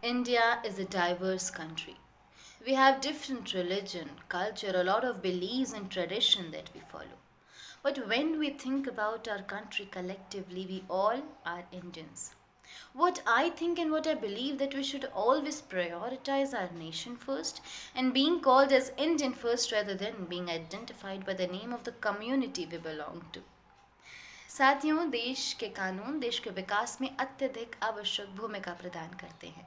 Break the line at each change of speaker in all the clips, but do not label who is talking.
India is a diverse country. We have different religion, culture, a lot of beliefs and tradition that we follow. But when we think about our country collectively, we all are Indians. What I think and what I believe that we should always prioritize our nation first and being called as Indian first rather than being identified by the name of the community we belong to. साथियों, देश के कानून देश के विकास में अत्यधिक आवश्यक भूमिका प्रदान करते हैं।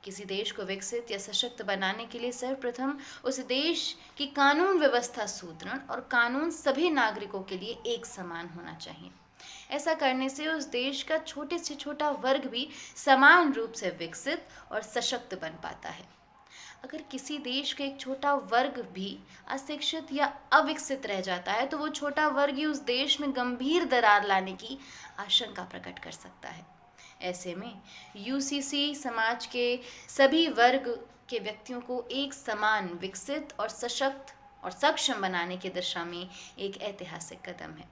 किसी देश को विकसित या सशक्त बनाने के लिए सर्वप्रथम उस देश की कानून व्यवस्था सुदृढ़ और कानून सभी नागरिकों के लिए एक समान होना चाहिए। ऐसा करने से उस देश का छोटे से छोटा वर्ग भी समान रूप से विकसित और सशक्त बन पाता है। अगर किसी देश का एक छोटा वर्ग भी अशिक्षित या अविकसित रह जाता है तो वो छोटा वर्ग ही उस देश में गंभीर दरार लाने की आशंका प्रकट कर सकता है। ऐसे में यूसीसी समाज के सभी वर्ग के व्यक्तियों को एक समान विकसित और सशक्त और सक्षम बनाने की दिशा में एक ऐतिहासिक कदम है।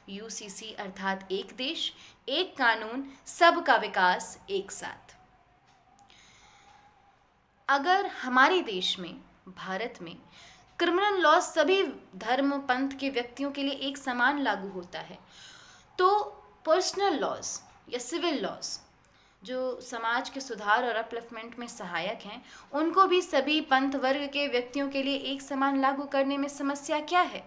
यूसीसी अर्थात एक देश, एक कानून, सबका विकास एक साथ। अगर हमारे देश में, भारत में, क्रिमिनल लॉ सभी धर्म पंथ के व्यक्तियों के लिए एक समान लागू होता है, तो पर्सनल लॉज या सिविल लॉज जो समाज के सुधार और अपलिफ्टमेंट में सहायक हैं, उनको भी सभी पंथ वर्ग के व्यक्तियों के लिए एक समान लागू करने में समस्या क्या है?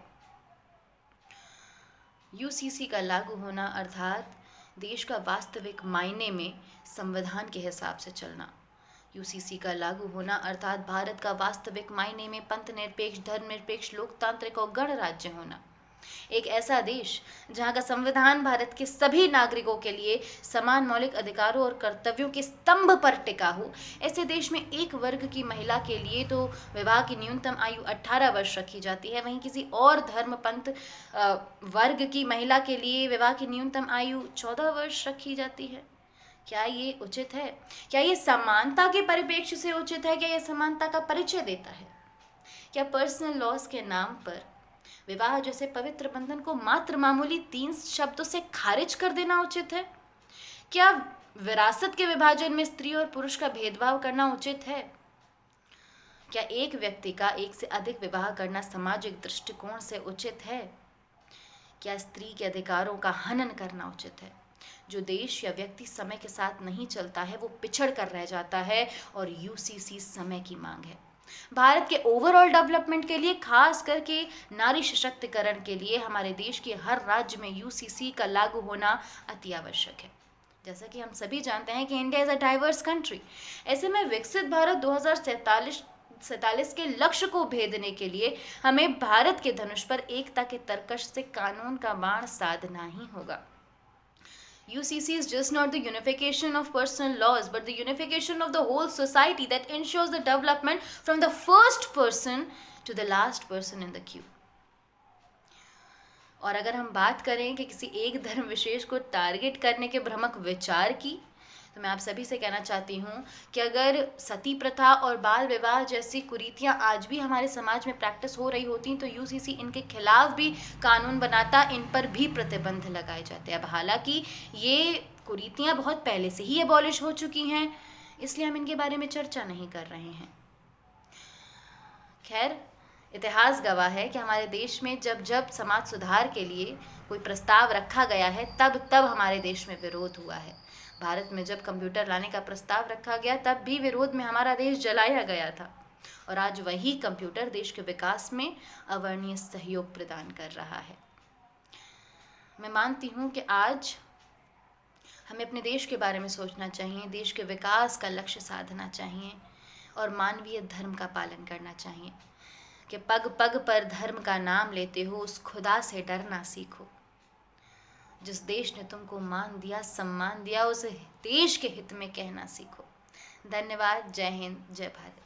यूसीसी का लागू होना अर्थात देश का वास्तविक मायने में संविधान के हिसाब से चलना। यूसीसी का लागू होना अर्थात भारत का वास्तविक मायने में पंथनिरपेक्ष, धर्मनिरपेक्ष, लोकतांत्रिक और गणराज्य होना। एक ऐसा देश जहाँ का संविधान भारत के सभी नागरिकों के लिए समान मौलिक अधिकारों और कर्तव्यों के स्तंभ पर टिका हो। ऐसे देश में एक वर्ग की महिला के लिए तो विवाह की न्यूनतम आयु 18 वर्ष रखी जाती है, वहीं किसी और धर्म पंथ वर्ग की महिला के लिए विवाह की न्यूनतम आयु 14 वर्ष रखी जाती है। क्या ये उचित है? क्या ये समानता के परिप्रेक्ष्य से उचित है? क्या ये समानता का परिचय देता है? क्या पर्सनल लॉज के नाम पर विवाह जैसे पवित्र बंधन को मात्र मामूली 3 शब्दों से खारिज कर देना उचित है? क्या विरासत के विभाजन में स्त्री और पुरुष का भेदभाव करना उचित है? क्या एक व्यक्ति का एक से अधिक विवाह करना सामाजिक दृष्टिकोण से उचित है? क्या स्त्री के अधिकारों का हनन करना उचित है? जो देश या व्यक्ति समय के साथ नहीं चलता है वो पिछड़ कर रह जाता है और यूसीसी समय की मांग है। भारत के ओवरऑल डेवलपमेंट के लिए, खास करके नारी सशक्तिकरण के लिए हमारे देश के हर राज्य में यूसीसी का लागू होना अति आवश्यक है। जैसा कि हम सभी जानते हैं कि India is a diverse country. ऐसे में विकसित भारत 2047 के लक्ष्य को भेदने के लिए हमें भारत के धनुष पर एकता के तरकश से कानून का बाण साधना ही होगा। UCC is just not the unification of personal laws, but the unification of the whole society that ensures the development from the first person to the last person in the queue. और अगर हम बात करें कि किसी एक धर्म विशेष को टारगेट करने के भ्रामक विचार की, तो मैं आप सभी से कहना चाहती हूँ कि अगर सती प्रथा और बाल विवाह जैसी कुरीतियाँ आज भी हमारे समाज में प्रैक्टिस हो रही होती तो यूसीसी इनके खिलाफ भी कानून बनाता, इन पर भी प्रतिबंध लगाए जाते। अब हालांकि ये कुरीतियाँ बहुत पहले से ही एबॉलिश हो चुकी हैं, इसलिए हम इनके बारे में चर्चा नहीं कर रहे हैं। खैर, इतिहास गवाह है कि हमारे देश में जब जब समाज सुधार के लिए कोई प्रस्ताव रखा गया है तब तब हमारे देश में विरोध हुआ है। भारत में जब कंप्यूटर लाने का प्रस्ताव रखा गया तब भी विरोध में हमारा देश जलाया गया था, और आज वही कंप्यूटर देश के विकास में अवर्णनीय सहयोग प्रदान कर रहा है। मैं मानती हूँ कि आज हमें अपने देश के बारे में सोचना चाहिए, देश के विकास का लक्ष्य साधना चाहिए और मानवीय धर्म का पालन करना चाहिए कि पग पग पर धर्म का नाम लेते हो उस खुदा से डरना सीखो। जिस देश ने तुमको मान दिया, सम्मान दिया, उस देश के हित में कहना सीखो। धन्यवाद। जय हिंद, जय भारत।